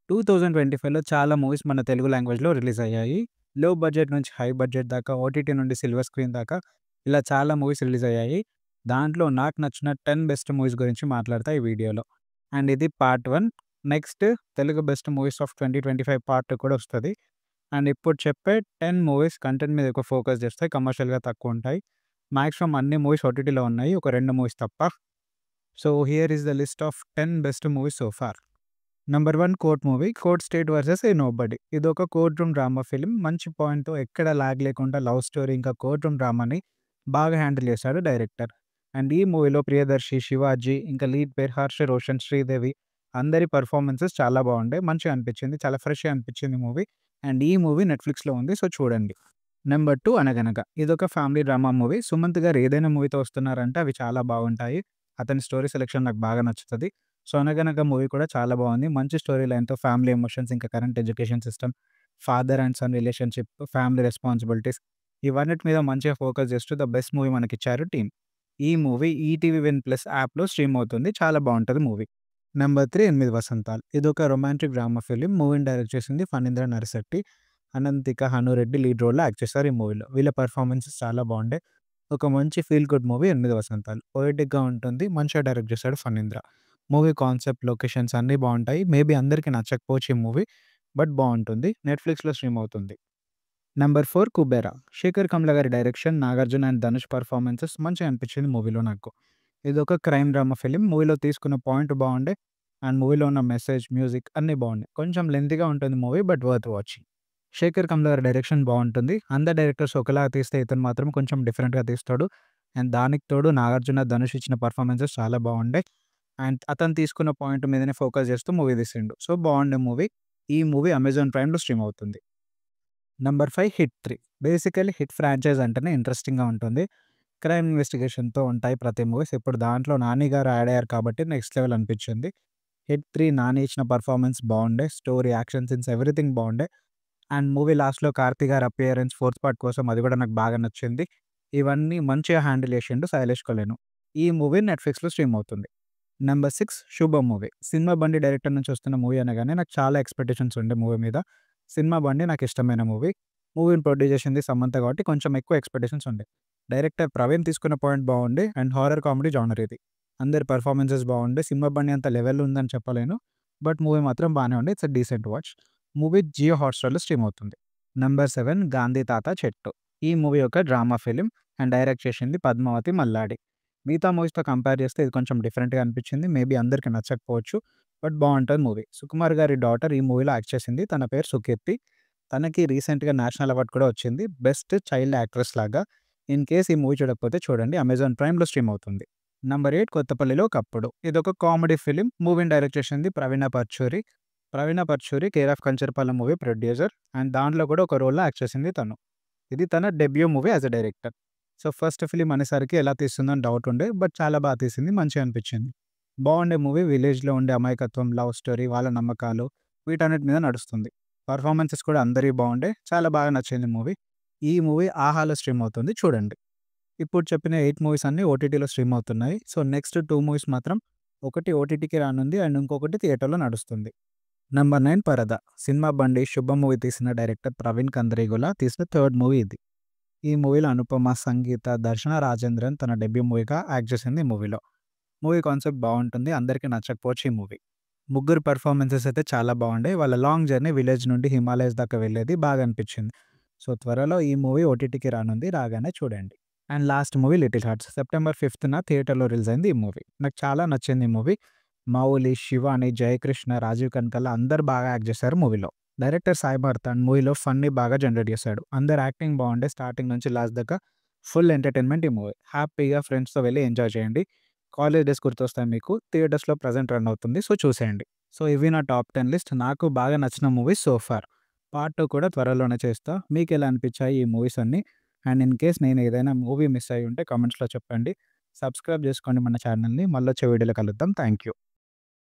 2025లో చాలా మూవీస్ మన తెలుగు లాంగ్వేజ్‌లో రిలీజ్ అయ్యాయి. లో బడ్జెట్ నుంచి హై బడ్జెట్ దాకా, ఓటీటీ నుండి సిల్వర్ స్క్రీన్ దాకా ఇలా చాలా మూవీస్ రిలీజ్ అయ్యాయి. దాంట్లో నాకు నచ్చిన 10 బెస్ట్ మూవీస్ గురించి మాట్లాడతా ఈ వీడియోలో. అండ్ ఇది part 1. Next Telugu best movies of 2025 part 2 కూడా వస్తది. అండ్ ఇప్పుడు చెప్పే 10 మూవీస్ కంటెంట్ మీద ఎక్కువ ఫోకస్ చేస్తాయి. కమర్షియల్‌గా తక్కువుంటాయి. మాక్సిమం అన్ని మూవీస్ ఓటీటీలో ఉన్నాయి. ఒక 2 మూవీస్ తప్ప. So here is the list of 10 best movies so far. Number 1 court movie 'court state versus a nobody'. ఇదొక కోర్ట్ రూమ్ డ్రామా ఫిల్మ్. మంచి పాయింట్‌తో ఎక్కడ లాగ్ లేకుండా లవ్ స్టోరీ ఇంకా కోర్ట్ రూమ్ డ్రామాని బాగా హ్యాండిల్ చేశాడు డైరెక్టర్. అండ్ ఈ మూవీలో ప్రియదర్శి, శివాజీ ఇంకా లీడ్ పేరు హర్ష రోషన్, శ్రీదేవి అందరి పెర్ఫార్మన్సెస్ చాలా బాగుంటాయి. మంచిగా అనిపించింది. చాలా ఫ్రెష్‌గా అనిపించింది మూవీ. అండ్ ఈ మూవీ నెట్‌ఫ్లిక్స్‌లో ఉంది. సో చూడండి. నంబర్ 2 అనగనగా. ఇదొక ఫ్యామిలీ డ్రామా మూవీ. సుమంత్ గారు ఏదైనా మూవీతో వస్తున్నారంటే అవి చాలా బాగుంటాయి. అతని స్టోరీ సెలక్షన్ నాకు బాగా నచ్చుతది. సో 'అనగనగా' మూవీ కూడా చాలా బాగుంది. మంచి స్టోరీ లైన్‌తో ఫ్యామిలీ ఎమోషన్స్ ఇంకా current education system, father and son relationship, family responsibilities ఇవన్నిటి మీద మంచిగా ఫోకస్ చేస్తూ ద బెస్ట్ మూవీ మనకిచ్చారు టీమ్. ఈ మూవీ ఈటీవీ విన్ ప్లస్ యాప్‌లో స్ట్రీమ్ అవుతుంది. చాలా బావుంటది మూవీ. నంబర్ 3 ఎనిమిది వసంతాలు. ఇదొక రొమాంటిక్ డ్రామా ఫిల్మ్. మూవీని డైరెక్ట్ చేసింది ఫణీంద్ర నరిశెట్టి. అనంతిక, హనురెడ్డి లీడ్ రోల్‌లో యాక్ట్ చేశారు ఈ మూవీలో. వీళ్ళ పెర్ఫార్మన్సెస్ చాలా బాగుంటాయి. ఒక మంచి ఫీల్ గుడ్ మూవీ 'ఎనిమిది వసంతాలు'. పొయెటిక్‌గా ఉంటుంది. మంచిగా డైరెక్ట్ చేశాడు ఫణీంద్ర. మూవీ కాన్సెప్ట్, లొకేషన్స్ అన్నీ బావుంటాయి. మేబీ అందరికి నచ్చకపోవచ్చు ఈ మూవీ. బట్ బావుంటుంది. నెట్‌ఫ్లిక్స్‌లో స్ట్రీమ్ అవుతుంది. నంబర్ 4 'కుబేరా'. శేఖర్ కమ్ల గారి direction, Nagarjuna and Dhanush performances మంచిగా అనిపించింది మూవీలో నాకు. ఇదొక క్రైమ్ డ్రామా ఫిల్మ్. మూవీలో తీసుకున్న పాయింట్ బావుండే. అండ్ మూవీలో ఉన్న మెసేజ్, మ్యూజిక్ అన్నీ బావున్నాయి. కొంచెం లెంతీగా ఉంటుంది movie. But worth watching. Shekhar Kammula గారి డైరెక్షన్ బావుంటుంది. అందరు డైరెక్టర్స్ ఒకలాగా తీస్తే ఇతను మాత్రం కొంచెం డిఫరెంట్‌గా తీస్తాడు. అండ్ దానికి తోడు నాగార్జున, ధనుష్ ఇచ్చిన పెర్ఫార్మన్సెస్ చాలా బావుండే. అండ్ అతను తీసుకున్న పాయింట్ మీదనే ఫోకస్ చేస్తూ మూవీ తీసిండు. సో బావుండే మూవీ. ఈ మూవీ అమెజాన్ ప్రైమ్‌లో స్ట్రీమ్ అవుతుంది. Number 5 hit 3. Basically hit franchise అంటేనే ఇంట్రెస్టింగ్‌గా ఉంటుంది. క్రైమ్ ఇన్వెస్టిగేషన్‌తో ఉంటాయి ప్రతి మూవీస్. ఇప్పుడు దాంట్లో 'నాని' గారు యాడ్ అయ్యారు కాబట్టి నెక్స్ట్ లెవెల్ అనిపించింది. హిట్ 3 నాని ఇచ్చిన పెర్ఫార్మన్స్ బావుండే. స్టోరీ, యాక్షన్ సీన్స్ ఎవ్రీథింగ్ బావుండే. అండ్ మూవీ లాస్ట్‌లో 'కార్తీ' గారి అపియరెన్స్ ఫోర్త్ పార్ట్ కోసం అది కూడా నాకు బాగా నచ్చింది. ఇవన్నీ మంచిగా హ్యాండిల్ చేసిండు శైలేష్ కొలేను. ఈ మూవీ నెట్‌ఫ్లిక్స్‌లో స్ట్రీమ్ అవుతుంది. నంబర్ 6 'శుభం' మూవీ. సినిమా బండి డైరెక్టర్ నుంచి వస్తున్న మూవీ అనగానే నాకు చాలా ఎక్స్‌పెక్టేషన్స్ ఉండే మూవీ మీద. సినిమా బండి నాకు ఇష్టమైన మూవీ. మూవీని ప్రొడ్యూస్ చేసింది సమంత కాబట్టి కొంచెం ఎక్కువ ఎక్స్‌పెక్టేషన్స్ ఉండే. డైరెక్టర్ ప్రవీణ్ తీసుకున్న పాయింట్ బావుంది. అండ్ హారర్ కామెడీ జానర్ ఇది. అందరి పెర్ఫార్మన్సెస్ బావుండే. సినిమా బండి అంత లెవెల్ ఉందని చెప్పలేను. బట్ మూవీ మాత్రం బానే ఉంది. It's a decent watch. Movie Jio హాట్‌స్టార్‌లో స్ట్రీమ్ అవుతుంది. నంబర్ 7 'గాంధీ తాత చెట్టు'. ఈ మూవీ ఒక డ్రామా ఫిల్మ్. అండ్ డైరెక్ట్ చేసింది పద్మావతి మల్లాడి. మిగతా మూవీస్‌తో కంపేర్ చేస్తే ఇది కొంచెం డిఫరెంట్‌గా అనిపించింది. మేబీ అందరికి నచ్చకపోవచ్చు. బట్ బావుంటది మూవీ. సుకుమార్ గారి డాటర్ ఈ మూవీలో యాక్ట్ చేసింది. తన పేరు సుకీర్తి. తనకి రీసెంట్‌గా నేషనల్ అవార్డ్ కూడా వచ్చింది. బెస్ట్ చైల్డ్ యాక్ట్రెస్ లాగా. ఇన్ కేస్ ఈ మూవీ చూడకపోతే చూడండి. అమెజాన్ ప్రైమ్‌లో స్ట్రీమ్ అవుతుంది. నంబర్ 8 కొత్తపల్లిలో ఒకప్పుడు. ఇదొక కామెడీ ఫిల్మ్. మూవీని డైరెక్ట్ చేసింది Praveena Paruchuri. Praveena Paruchuri 'care of Kancharapalem' movie producer. And దాంట్లో కూడా ఒక రోల్‌లో యాక్ట్ చేసింది తను. ఇది తన debut movie as a director. So first film అనేసరికి ఎలా తీస్తుందో అని డౌట్ ఉండే. బట్ చాలా బాగా తీసింది. మంచిగా అనిపించింది. బావుండే మూవీ. విలేజ్‌లో ఉండే అమాయకత్వం, లవ్ స్టోరీ, వాళ్ళ నమ్మకాలు వీటన్నిటి మీద నడుస్తుంది. పెర్ఫార్మన్సెస్ కూడా అందరివి బావుండే. చాలా బాగా నచ్చింది మూవీ. ఈ మూవీ ఆహాలో స్ట్రీమ్ అవుతుంది. చూడండి. ఇప్పుడు చెప్పిన 8 మూవీస్ అన్నీ ఓటీటీలో స్ట్రీమ్ అవుతున్నాయి. సో నెక్స్ట్ 2 మూవీస్ మాత్రం ఒకటి ఓటీటీకి రానుంది. అండ్ ఇంకొకటి థియేటర్‌లో నడుస్తుంది. నంబర్ 9 పరద. సినిమా బండి, 'శుభం' మూవీ తీసిన డైరెక్టర్ ప్రవీణ్ కందరీగొల తీసిన థర్డ్ మూవీ ఇది. ఈ మూవీలో అనుపమ, సంగీత, దర్శన రాజేంద్రన్ తన డెబ్యూ మూవీగా యాక్ట్ చేసింది ఈ మూవీలో. మూవీ కాన్సెప్ట్ బావుంటుంది. అందరికీ నచ్చకపోవచ్చు ఈ మూవీ. ముగ్గురు పెర్ఫార్మన్సెస్ అయితే చాలా బాగుండాయి. వాళ్ళ లాంగ్ జర్నీ విలేజ్ నుండి హిమాలయస్ దాకా వెళ్ళేది బాగా అనిపించింది. సో త్వరలో ఈ మూవీ ఓటీటీకి రానుంది. రాగానే చూడండి. And last movie 'little hearts' September 5న థియేటర్‌లో రిలీజ్ అయింది ఈ మూవీ. నాకు చాలా నచ్చింది ఈ మూవీ. మౌలి, శివాని, జయకృష్ణ, రాజీవ్ కనకాల అందరూ బాగా యాక్ట్ చేశారు మూవీలో. డైరెక్టర్ సాయి భరతన్ మూవీలో ఫన్‌ని బాగా జనరేట్ చేశాడు. అందరి యాక్టింగ్ బాగుండే. స్టార్టింగ్ నుంచి లాస్ట్ దాకా ఫుల్ ఎంటర్‌టైన్‌మెంట్ ఈ మూవీ. హ్యాపీగా ఫ్రెండ్స్‌తో వెళ్లి ఎంజాయ్ చేయండి. కాలేజ్ డేస్ గుర్తొస్తాయి మీకు. థియేటర్స్‌లో ప్రెజెంట్ రన్ అవుతుంది. సో చూసేయండి. సో ఇవి నా టాప్ 10 లిస్ట్. నాకు బాగా నచ్చిన మూవీస్ సో ఫార్. పార్ట్ 2 కూడా త్వరలోనే చేస్తా. మీకెలా అనిపించాయి ఈ మూవీస్ అన్నీ? అండ్ ఇన్ కేస్ నేను ఏదైనా మూవీ మిస్ అయ్యి ఉంటే కామెంట్స్‌లో చెప్పండి. సబ్స్క్రైబ్ చేసుకోండి మన ఛానల్‌ని. మళ్ళొచ్చే వీడియోలో కలుద్దాం. Thank you.